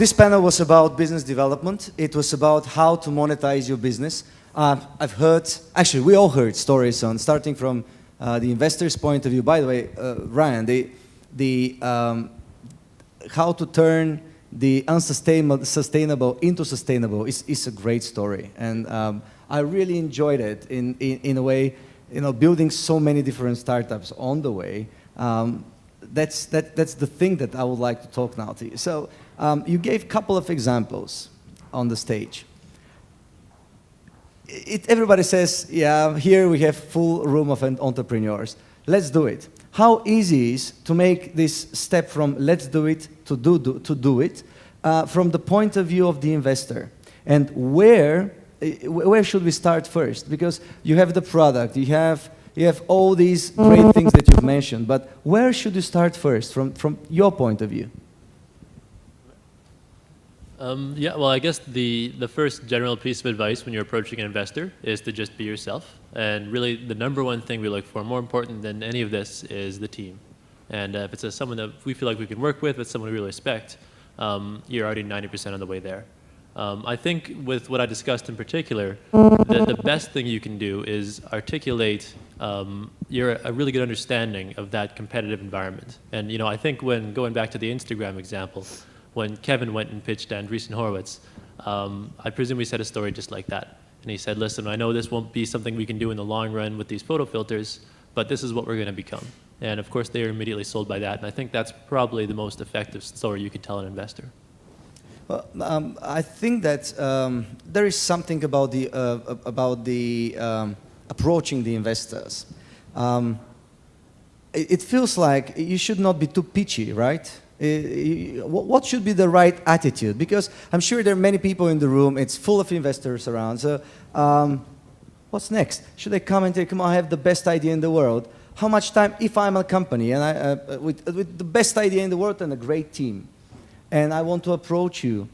this panel was about business development. It was about how to monetize your business. I've heard, actually we all heard stories on, starting from the investor's point of view. By the way, Ryan, how to turn the unsustainable into sustainable is a great story. And I really enjoyed it in a way, you know, building so many different startups on the way. That's the thing that I would like to talk now to you. So you gave a couple of examples on the stage. Everybody says, yeah, here we have full room of entrepreneurs. Let's do it. How easy is to make this step from let's do it to do it from the point of view of the investor? And where should we start first? Because you have the product, you have all these great things that you've mentioned, but where should you start first from your point of view? Yeah, well, I guess the first general piece of advice when you're approaching an investor is to just be yourself. And really, the #1 thing we look for, more important than any of this, is the team. And if it's someone that we feel like we can work with, if it's someone we really respect, you're already 90% on the way there. I think with what I discussed in particular, the best thing you can do is articulate a really good understanding of that competitive environment. And you know, I think when going back to the Instagram example, when Kevin went and pitched to Andreessen Horowitz, I presume he said a story just like that. And he said, listen, I know this won't be something we can do in the long run with these photo filters, but this is what we're going to become. And of course, they are immediately sold by that. And I think that's probably the most effective story you could tell an investor. Well, I think that there is something about the approaching the investors. It feels like you should not be too pitchy, right? What should be the right attitude? Because I'm sure there are many people in the room. It's full of investors around. So, what's next? Should I come and say, "Come on, I have the best idea in the world"? How much time, if I'm a company and with the best idea in the world and a great team, and I want to approach you,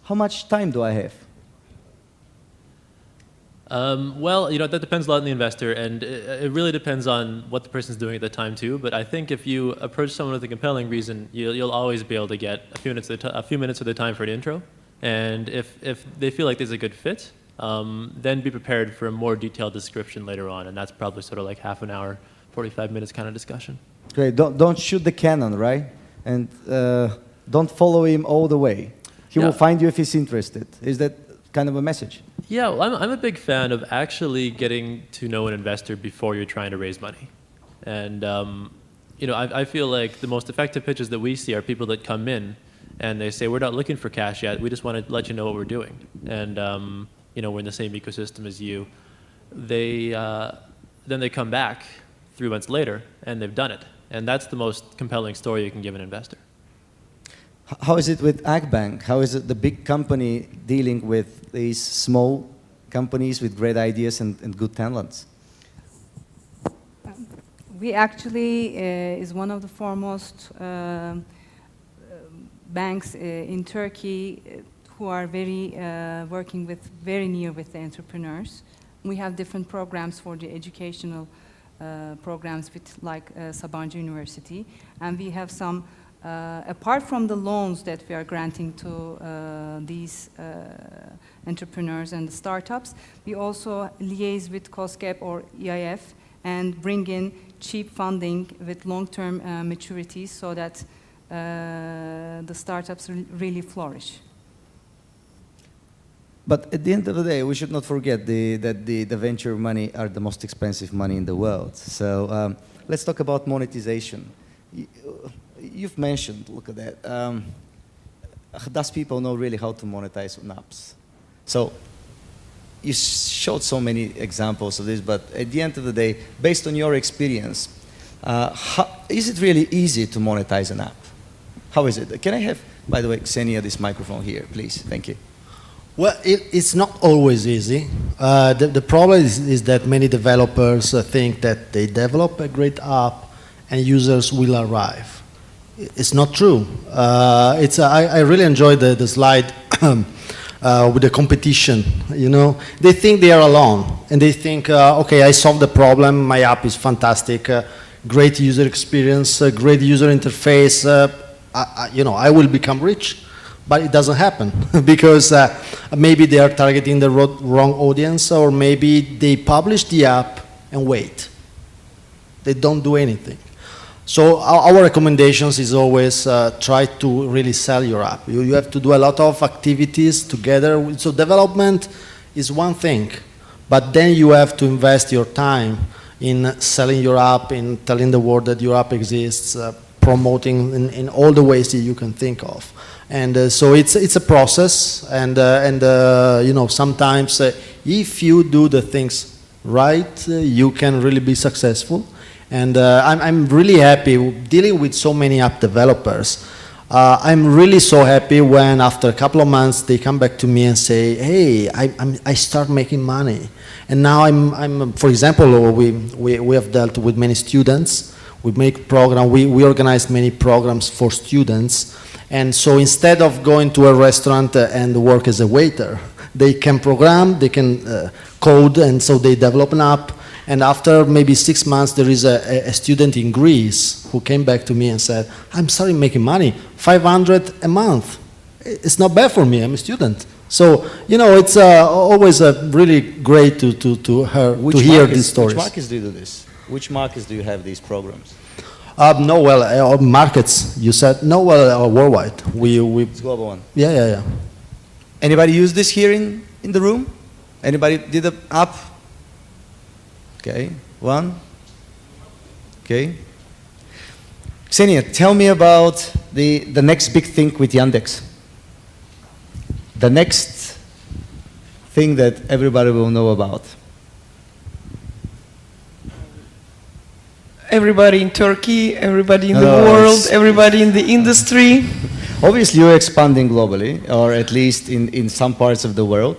how much time do I have? Well, you know, that depends a lot on the investor, and it really depends on what the person's doing at the time too. But I think if you approach someone with a compelling reason, you'll always be able to get a few minutes of their time for an intro. And if they feel like there's a good fit, then be prepared for a more detailed description later on, and that's probably sort of like half an hour, 45 minutes kind of discussion. Great. Don't shoot the cannon, right? And don't follow him all the way. He will find you if he's interested. Is that kind of a message? Yeah, well, I'm a big fan of actually getting to know an investor before you're trying to raise money. And, you know, I feel like the most effective pitches that we see are people that come in and they say, we're not looking for cash yet, we just want to let you know what we're doing. And, you know, we're in the same ecosystem as you. Then they come back 3 months later and they've done it. And that's the most compelling story you can give an investor. How is it with Agbank? How is it the big company dealing with these small companies with great ideas and good talents? We actually is one of the foremost banks in Turkey who are working very near with the entrepreneurs. We have different programs for the educational programs with like Sabancı University, and we have some. Apart from the loans that we are granting to these entrepreneurs and the startups, we also liaise with COSGAP or EIF and bring in cheap funding with long-term maturities so that the startups really flourish. But at the end of the day, we should not forget that the venture money are the most expensive money in the world. So let's talk about monetization. You've mentioned, look at that, does people know really how to monetize on apps? So you showed so many examples of this, but at the end of the day, based on your experience, is it really easy to monetize an app? How is it? Can I have, by the way, Xenia, this microphone here, please? Thank you. Well, it's not always easy. The problem is that many developers think that they develop a great app and users will arrive. It's not true. I really enjoyed the slide with the competition. You know, they think they are alone, and they think, okay, I solved the problem. My app is fantastic, great user experience, great user interface. You know, I will become rich. but it doesn't happen because maybe they are targeting the wrong audience, or maybe they publish the app and wait. They don't do anything. So our recommendations is always try to really sell your app. You have to do a lot of activities together. So development is one thing, but then you have to invest your time in selling your app, in telling the world that your app exists, promoting in all the ways that you can think of. And so it's a process, and you know, sometimes if you do the things right, you can really be successful. And I'm really happy dealing with so many app developers. I'm really so happy when after a couple of months they come back to me and say, hey, I start making money. And now I'm for example, we have dealt with many students. We make program, we organize many programs for students. And so instead of going to a restaurant and work as a waiter, they can program, they can code, and so they develop an app. And after maybe 6 months, there is a student in Greece who came back to me and said, I'm starting making money, 500 a month. It's not bad for me, I'm a student. So, you know, it's always really great to hear these stories. Which markets do you do this? Which markets do you have these programs? No, well, markets, you said. No, well, worldwide. It's global one. Yeah. Anybody use this here in the room? Anybody did an app? Okay, one. Okay. Ksenia, tell me about the next big thing with Yandex. The next thing that everybody will know about. Everybody in Turkey, everybody in the world, everybody in the industry. Obviously, you're expanding globally, or at least in some parts of the world.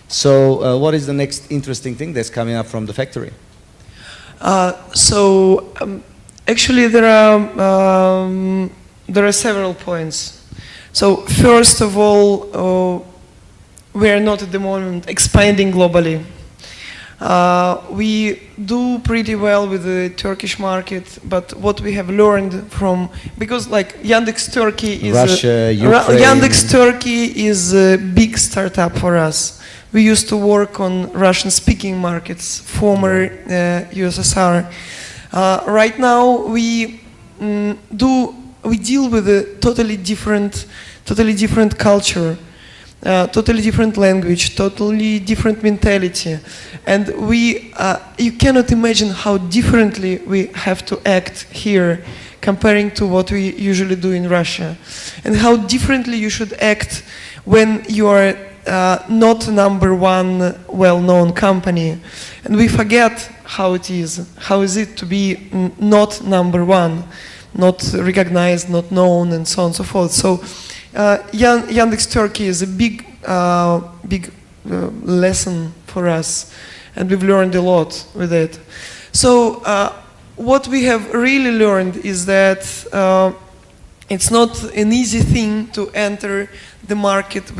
So what is the next interesting thing that's coming up from the factory? Actually, there are several points. So first of all, we are not at the moment expanding globally. We do pretty well with the Turkish market, but what we have learned from, because like Yandex Turkey is Russia, Ukraine. Yandex Turkey is a big startup for us. We used to work on Russian-speaking markets, former USSR. Right now, we deal with a totally different culture, totally different language, totally different mentality, and you cannot imagine how differently we have to act here comparing to what we usually do in Russia, and how differently you should act when you are not number one well-known company. And we forget how it is. How is it to be not number one, not recognized, not known, and so on and so forth. So Yandex Turkey is a big lesson for us, and we've learned a lot with it. So what we have really learned is that it's not an easy thing to enter the market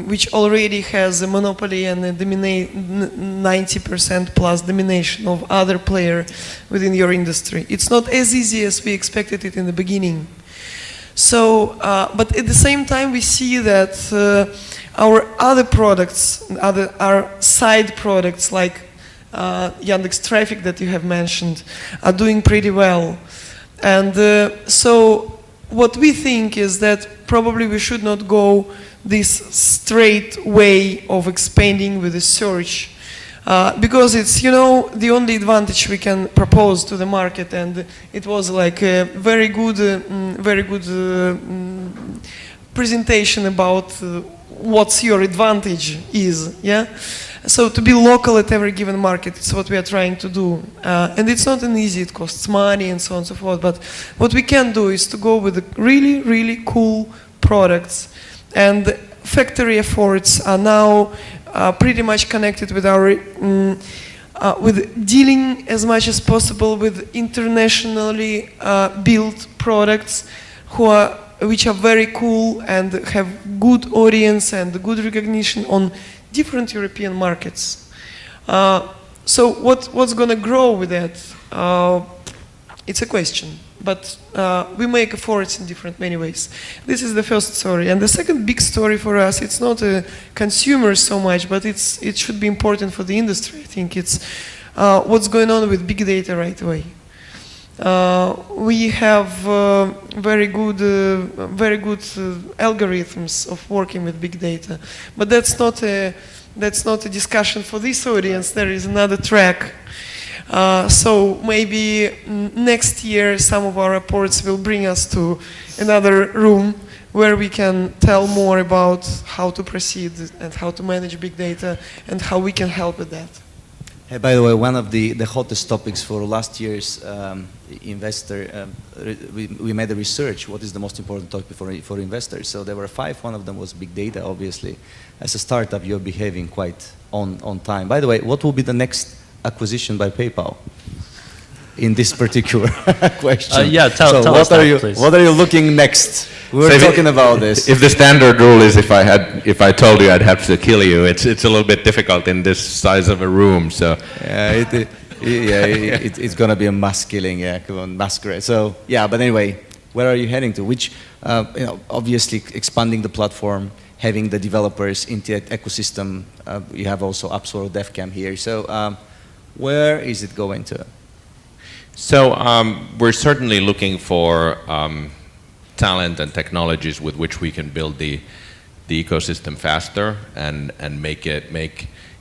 which already has a monopoly and a 90% plus domination of other players within your industry. It's not as easy as we expected it in the beginning. So, but at the same time, we see that our other products, our side products like Yandex Traffic that you have mentioned, are doing pretty well. And so what we think is that probably we should not go this straight way of expanding with the search, because it's, you know, the only advantage we can propose to the market, and it was like a very good presentation about what's your advantage is, yeah? So to be local at every given market, it's what we are trying to do. And it's not an easy, it costs money and so on and so forth, but what we can do is to go with the really, really cool products. And factory efforts are now pretty much connected with our, with dealing as much as possible with internationally built products which are very cool and have good audience and good recognition on different European markets. So what's going to grow with that? It's a question, but we make efforts in many ways. This is the first story. And the second big story for us, it's not a consumer so much, but it should be important for the industry. I think it's what's going on with big data right away. We have very good algorithms of working with big data, but that's not a discussion for this audience. There is another track. So maybe next year some of our reports will bring us to another room where we can tell more about how to proceed and how to manage big data and how we can help with that. Hey, by the way, one of the hottest topics for last year's investor, we made a research, what is the most important topic for investors. So there were 5, one of them was big data, obviously. As a startup, you're behaving quite on time. By the way, what will be the next acquisition by PayPal in this particular question? Yeah, tell us that, please. What are you looking next? We were talking about this. If the standard rule is if I told you I'd have to kill you, it's a little bit difficult in this size of a room. So it's going to be a mass killing, come on, masquerade. So yeah, but anyway, where are you heading to? Which, obviously expanding the platform, having the developers into that ecosystem. You have also Upswell DevCamp here. So where is it going to? So we're certainly looking for talent and technologies with which we can build the ecosystem faster and make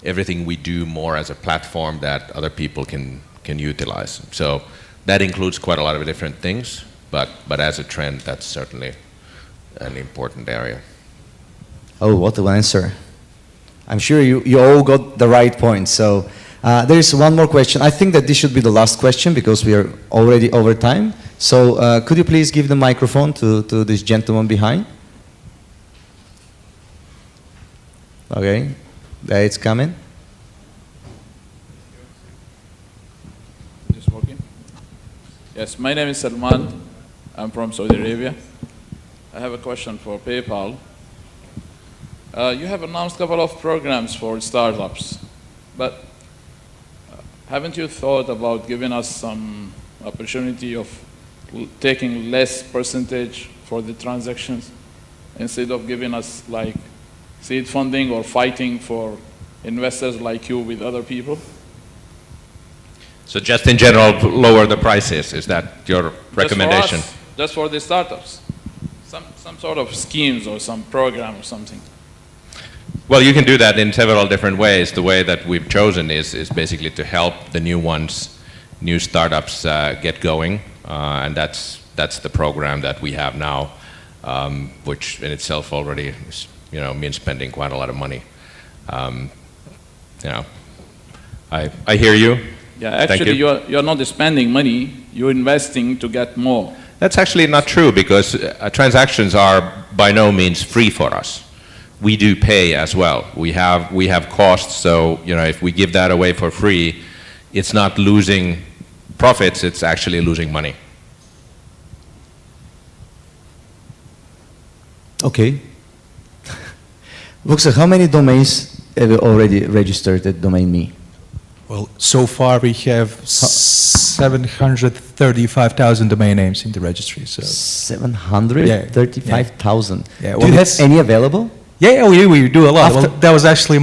everything we do more as a platform that other people can utilize. So that includes quite a lot of different things, but as a trend, that's certainly an important area. Oh, what an answer. I'm sure you all got the right point. So there is one more question. I think that this should be the last question because we are already over time. So could you please give the microphone to this gentleman behind? Okay, there it's coming. Is this working? Yes, my name is Salman. I'm from Saudi Arabia. I have a question for PayPal. You have announced a couple of programs for startups, but haven't you thought about giving us some opportunity of taking less percentage for the transactions instead of giving us like seed funding or fighting for investors like you with other people? So just in general, lower the prices. Is that your recommendation? Just for the startups. Some sort of schemes or some program or something. Well, you can do that in several different ways. The way that we've chosen is basically to help the new startups get going, and that's the program that we have now, which in itself already is, means spending quite a lot of money. I hear you. Yeah, actually, you're not spending money; you're investing to get more. That's actually not true because transactions are by no means free for us. We do pay as well. We have costs, so if we give that away for free, it's not losing profits, it's actually losing money. Okay. Vuksa, how many domains have you already registered at Domain Me? Well, so far we have 735,000 domain names in the registry. So 735,000. Yeah. Do you have any available? Yeah, we do a lot. Well, that was actually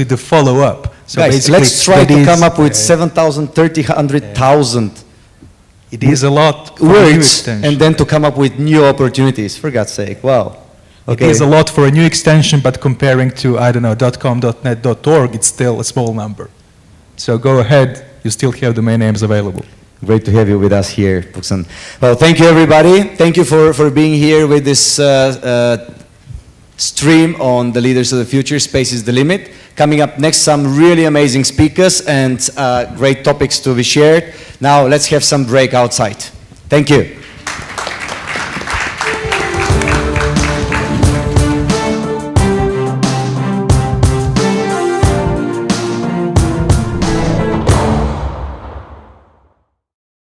the follow-up. So guys, let's try to come up with 7,000. It is a lot for words, a new extension. and then to come up with new opportunities. For God's sake, wow. Okay. It is a lot for a new extension, but comparing to, I don't know, .com, .net, .org, it's still a small number. So go ahead, you still have domain names available. Great to have you with us here, Vuksan. Well, thank you, everybody. Thank you for being here with this stream on the leaders of the future. Space is the limit. Coming up next, some really amazing speakers and great topics to be shared. Now, let's have some break outside. Thank you.